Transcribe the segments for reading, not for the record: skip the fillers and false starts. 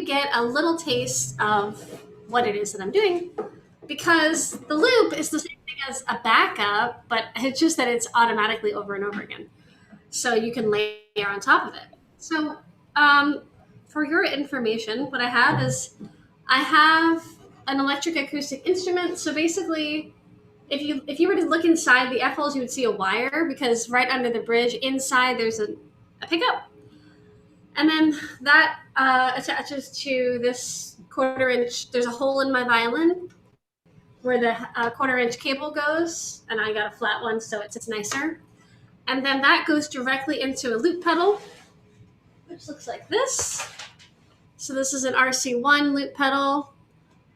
get a little taste of what it is that I'm doing, because the loop is the same thing as a backup, but it's just that it's automatically over and over again. So you can layer on top of it. So um, for your information, what I have is I have an electric acoustic instrument. So basically, if you were to look inside the F holes, you would see a wire, because right under the bridge inside there's a pickup, and then that attaches to this 1/4 inch. There's a hole in my violin where the 1/4 inch cable goes, and I got a flat one, so it's nicer. And then that goes directly into a loop pedal, which looks like this. So this is an RC1 loop pedal.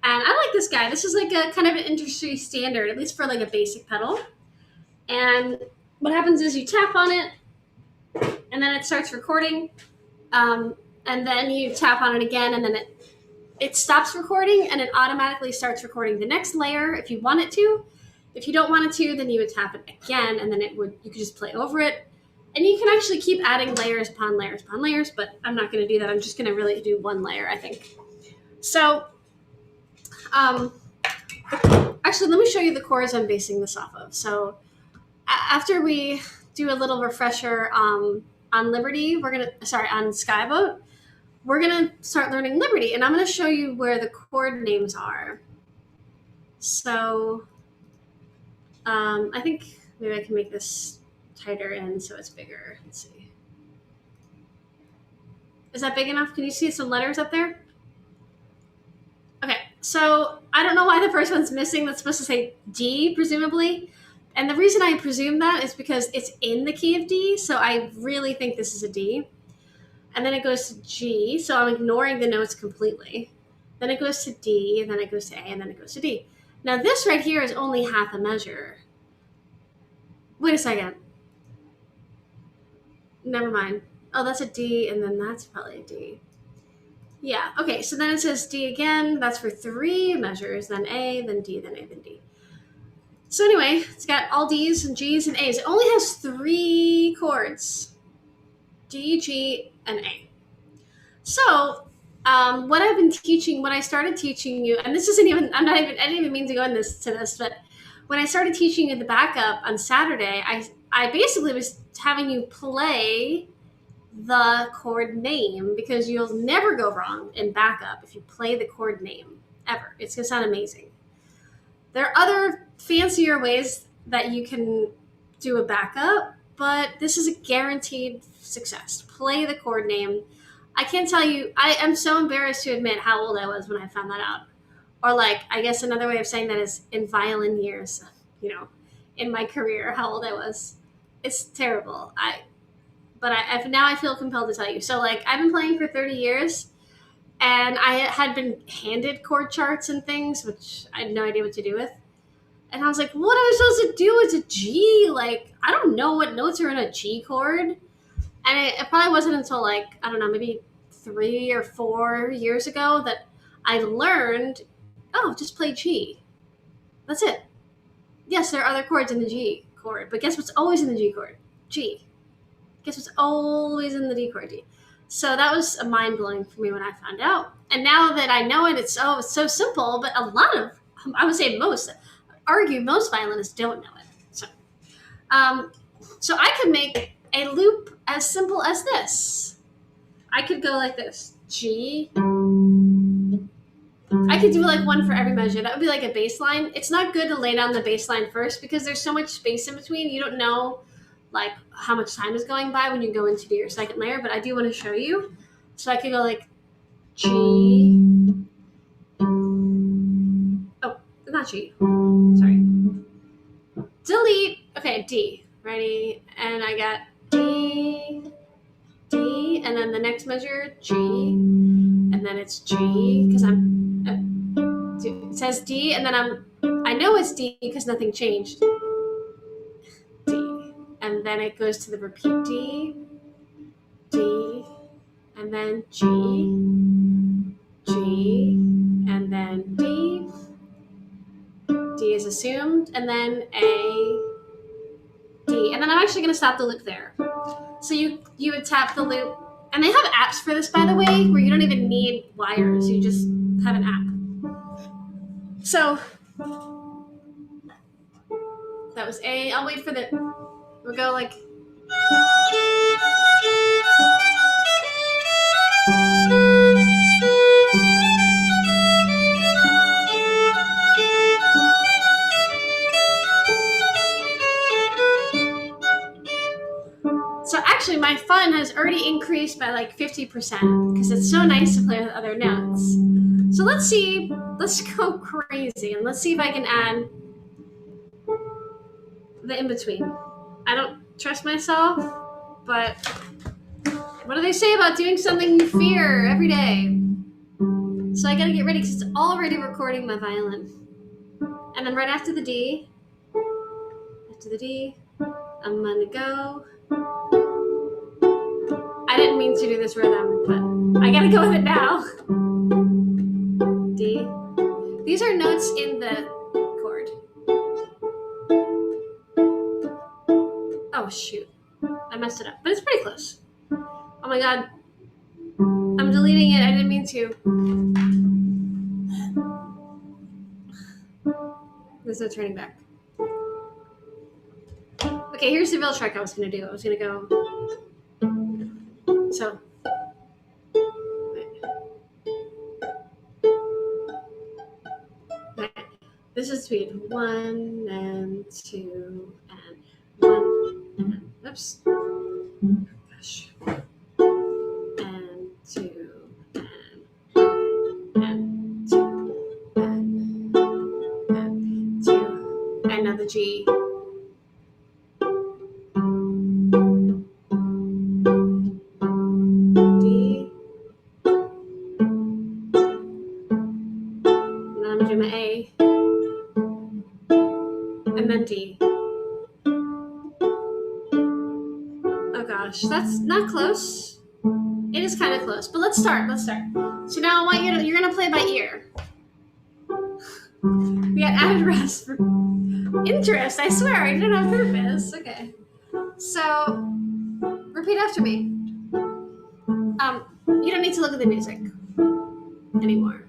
And I like this guy. This is like a kind of an industry standard, at least for like a basic pedal. And what happens is you tap on it, and then it starts recording. And then you tap on it again, and then it stops recording, and it automatically starts recording the next layer if you want it to. If you don't want it to, then you would tap it again, and then you could just play over it. And you can actually keep adding layers upon layers upon layers, but I'm not going to do that. I'm just going to really do one layer, I think. So, actually, let me show you the chords I'm basing this off of. So, after we do a little refresher on Liberty, on Skyboat, we're going to start learning Liberty, and I'm going to show you where the chord names are. So, I think maybe I can make this tighter in so it's bigger. Let's see. Is that big enough? Can you see some letters up there? Okay, so I don't know why the first one's missing. That's supposed to say D, presumably. And the reason I presume that is because it's in the key of D, so I really think this is a D. And then it goes to G, so I'm ignoring the notes completely. Then it goes to D, and then it goes to A, and then it goes to D. Now this right here is only half a measure. Wait a second. Never mind. Oh, that's a D, and then that's probably a D. Yeah, okay, so then it says D again. That's for 3 measures, then A, then D, then A, then D. So anyway, it's got all Ds and Gs and As. It only has 3 chords. D, G, and A. So what I've been teaching, when I started teaching you, and this isn't even, I didn't even mean to go into this, but when I started teaching you the backup on Saturday, I basically was having you play the chord name, because you'll never go wrong in backup if you play the chord name, ever. It's going to sound amazing. There are other fancier ways that you can do a backup, but this is a guaranteed success. Play the chord name. I can't tell you, I am so embarrassed to admit how old I was when I found that out. Or like, I guess another way of saying that is in violin years, in my career, how old I was. It's terrible. But now I feel compelled to tell you. So like, I've been playing for 30 years, and I had been handed chord charts and things, which I had no idea what to do with. And I was like, what am I supposed to do with a G? Like, I don't know what notes are in a G chord. And it probably wasn't until like, I don't know, maybe 3 or 4 years ago that I learned, just play G. That's it. Yes, there are other chords in the G chord, but guess what's always in the G chord? G. Guess what's always in the D chord? D. So that was mind-blowing for me when I found out. And now that I know it, it's so simple, but a lot of, I would say most violinists don't know it. So I could make a loop as simple as this. I could go like this. G. I could do like one for every measure. That would be like a bass line. It's not good to lay down the bass line first, because there's so much space in between. You don't know like how much time is going by when you go into your second layer, but I do want to show you. So I could go like G. Oh, not G. Sorry. Delete. Okay, D. Ready? And I got D, D, and then the next measure, G, and then it's G, because it says D, and then I know it's D because nothing changed. D, and then it goes to the repeat D, D, and then G, G, and then D. D is assumed, and then A, D, and then I'm actually going to stop the loop there. So you would tap the loop And they have apps for this, by the way, where you don't even need wires. You just have an app. So that was A. I'll wait for the. We'll go like. So actually, my fun has already increased by like 50% because it's so nice to play with other notes. So let's see. Let's go crazy and let's see if I can add the in between. I don't trust myself, but what do they say about doing something you fear every day? So I gotta get ready because it's already recording my violin. And then right after the D, I'm gonna go. I didn't mean to do this rhythm, but I gotta go with it now. D. These are notes in the chord. Oh shoot, I messed it up, but it's pretty close. Oh my god, I'm deleting it. I didn't mean to. There's no turning back. Okay, here's the real trick I was gonna do. I was gonna go. So. Right. This is between 1 and 2 and 1 and oops. Gosh. And 2 and 2 and 2 and now the G. D. And then I'm gonna do my A. And then D. Oh gosh, that's not close. It is kind of close, but let's start. So now I want you're gonna play by ear. We got added rest for interest. I swear I did it on purpose. Okay. So repeat after me. You don't need to look at the music anymore.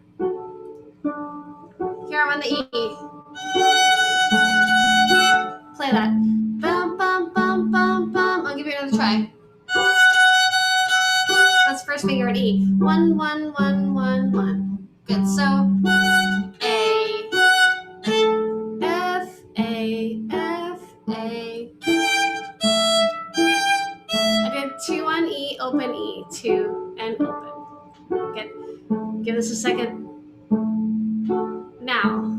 Here I'm on the E. Play that. Bum bum bum bum bum. I'll give you another try. That's first finger at E. 1 1 1 1 1. Good. So A F A F A. I did 2 on E, open E, 2 and open. Good. Give this a second. Now.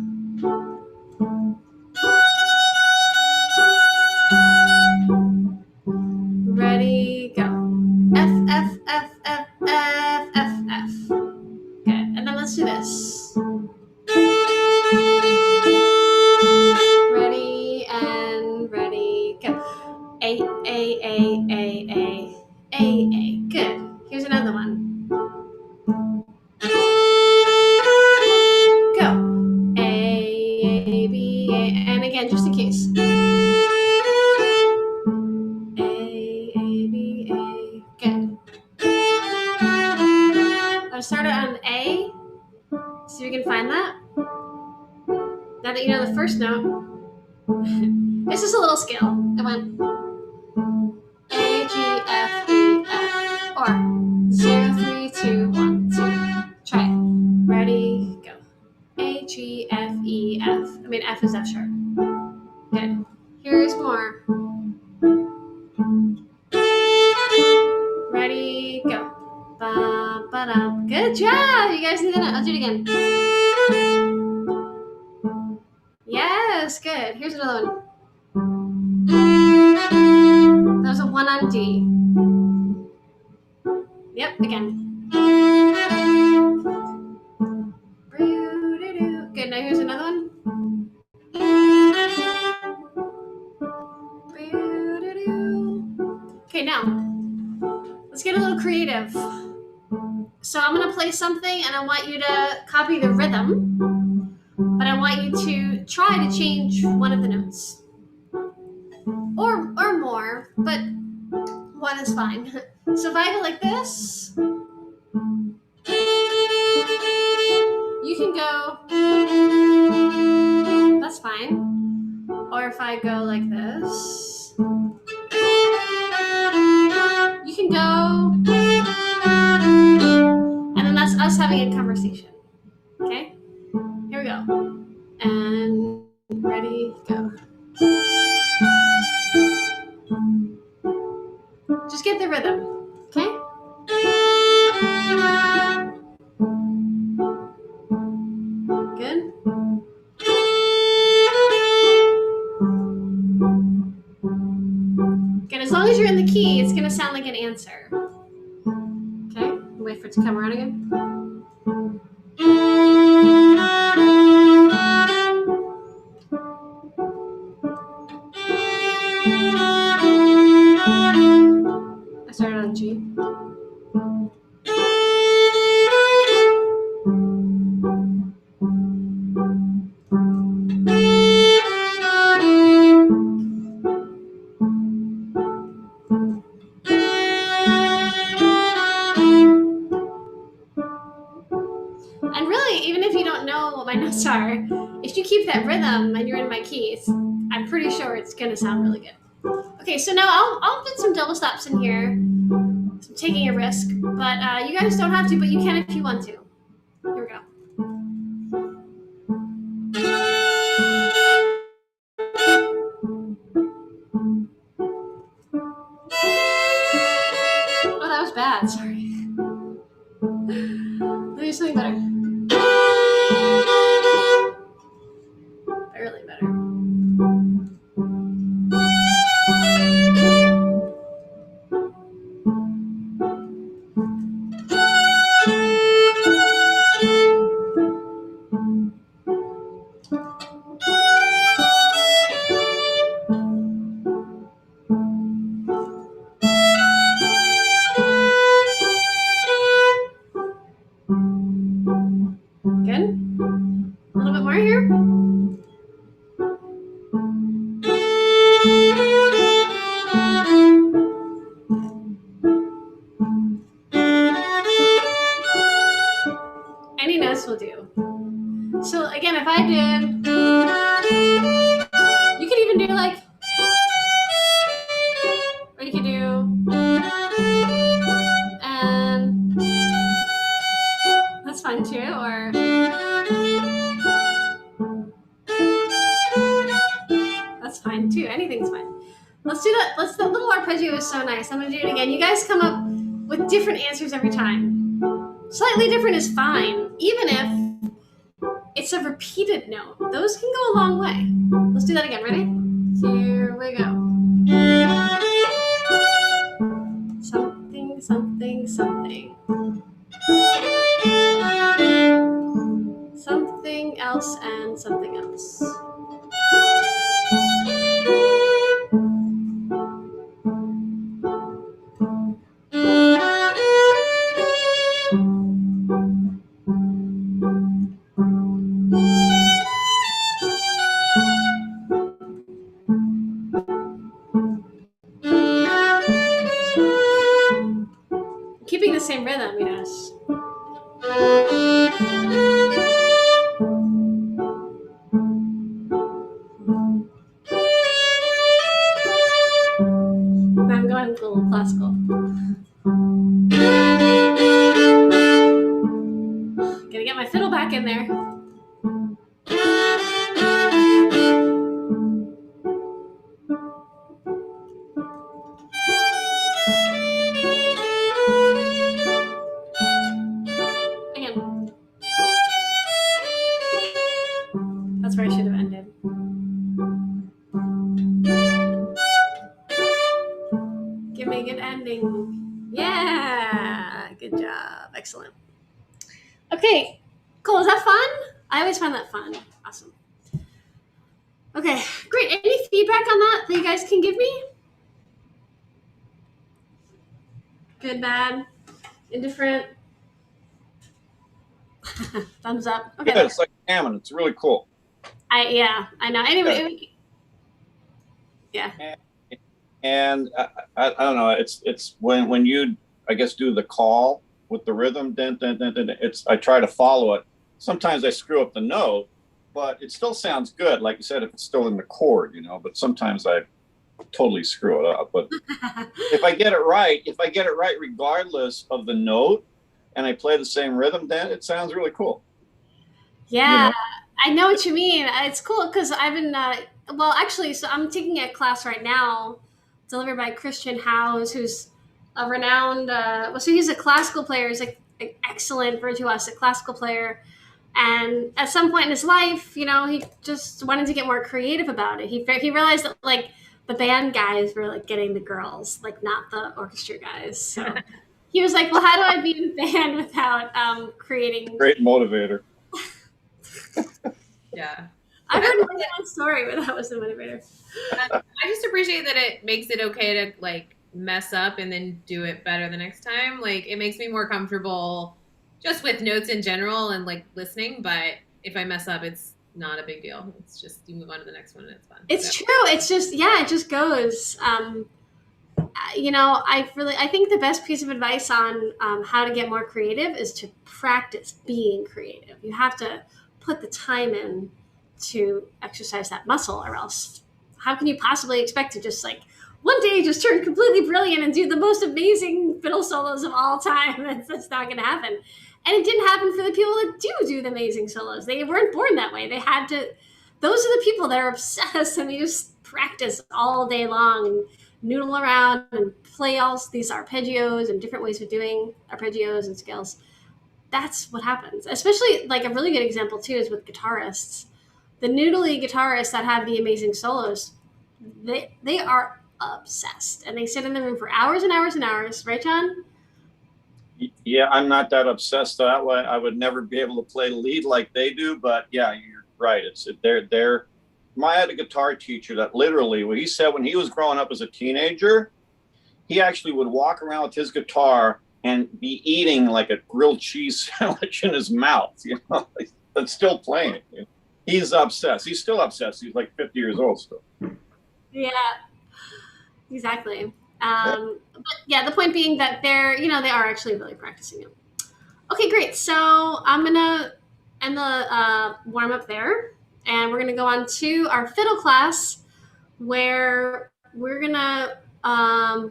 Ready, go. F, F, F, F, F, F, F. Good. And then let's do this. Ready and ready, go. A, A, A, A, A, A, A. Good. Here's another one. Go. A, B, A. And again, just in case. I started on A. See if you can find that. Now that you know the first note, it's just a little scale. It went A, G, F, E, F. Or 0, 3, 2, 1, 2. Try it. Ready, go. A, G, F, E, F. I mean, F is F sharp. Good. Here's more. Ready, go. Ba-ba-da. Good job. You guys need that. I'll do it again. Yes, good. Here's another one. That was a 1 on D. Yep, again. Good, now here's another one. Okay, now, let's get a little creative. So I'm going to play something and I want you to copy the rhythm, but I want you to try to change one of the notes. Or more, but 1 is fine. So if I go like this, you can go, that's fine. Or if I go like this, you can go, and then that's us having a conversation. Okay? Here we go. And ready, go. Just get the rhythm, okay? Good. Good, as long as you're in the key, it's gonna sound like an answer. Okay, wait for it to come around again. I started on G. And really, even if you don't know what my notes are, if you keep that rhythm and you're in my keys, I'm pretty sure it's gonna sound really good. Okay, so now I'll put some double stops in here. I'm taking a risk, but you guys don't have to, but you can if you want to. Here we go. Oh, that was bad. Sorry. Let me do something better. Barely better. Good. A little bit more here. Any notes will do. So again, if I did, you could even do like, or you could do, and that's fine too, or that's fine too. Anything's fine. Let's do that. The little arpeggio is so nice. I'm gonna do it again. You guys come up with different answers every time. Slightly different is fine, even if it's a repeated note. Those can go a long way. Let's do that again. Ready? Here we go. Something, something, something. Something else and something else. Keeping the same rhythm, yes. I'm going with a little classical. Gonna get my fiddle back in there. Again. That's where I should have ended. Give me a good ending. Yeah, good job. Excellent. Okay, cool. Is that fun? I always find that fun. Awesome. Okay, great. Any feedback on that you guys can give me? Good, bad, indifferent? Thumbs up. Okay. Yeah, it's like Hammond. It's really cool. I know. Anyway, yeah. and I don't know. It's when you I guess do the call with the rhythm. Then it's I try to follow it. Sometimes I screw up the note, but it still sounds good. Like you said, if it's still in the chord, But sometimes I totally screw it up. But if I get it right, regardless of the note, and I play the same rhythm, then it sounds really cool. You Yeah, know. I know what you mean. It's cool because I've been, well, actually, so I'm taking a class right now delivered by Christian Howes, who's a renowned, well, so he's a classical player. He's like an excellent virtuosic classical player. And at some point in his life, he just wanted to get more creative about it. He realized that like the band guys were like getting the girls, like not the orchestra guys. So he was like, "Well, how do I be in a band without creating?" Great motivator. Yeah. I've heard more than one story where that was the motivator. I just appreciate that it makes it okay to like mess up and then do it better the next time. Like it makes me more comfortable just with notes in general and like listening. But if I mess up, it's not a big deal. It's just you move on to the next one and it's fun. It's So, true. It's just yeah, it just goes. I think the best piece of advice on how to get more creative is to practice being creative. You have to put the time in to exercise that muscle, or else how can you possibly expect to just like one day just turn completely brilliant and do the most amazing fiddle solos of all time? That's not going to happen. And it didn't happen for the people that do the amazing solos. They weren't born that way. They had to. Those are the people that are obsessed and they just practice all day long and noodle around and play all these arpeggios and different ways of doing arpeggios and scales. That's what happens. Especially like a really good example too is with guitarists. The noodly guitarists that have the amazing solos, they are obsessed and they sit in the room for hours and hours and hours, right, John? Yeah, I'm not that obsessed that way. I would never be able to play lead like they do, but yeah, you're right. It's they're I had a guitar teacher that literally what he said when he was growing up as a teenager, he actually would walk around with his guitar and be eating like a grilled cheese sandwich in his mouth, but still playing it. He's obsessed. He's still obsessed. He's like 50 years old still. Yeah, exactly. But yeah, the point being that they are actually really practicing it. Okay, great. So I'm gonna end the warm up there, and we're gonna go on to our fiddle class, where we're gonna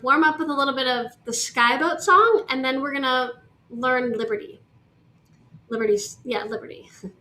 warm up with a little bit of the Skyboat song, and then we're gonna learn Liberty. Liberty's yeah, Liberty.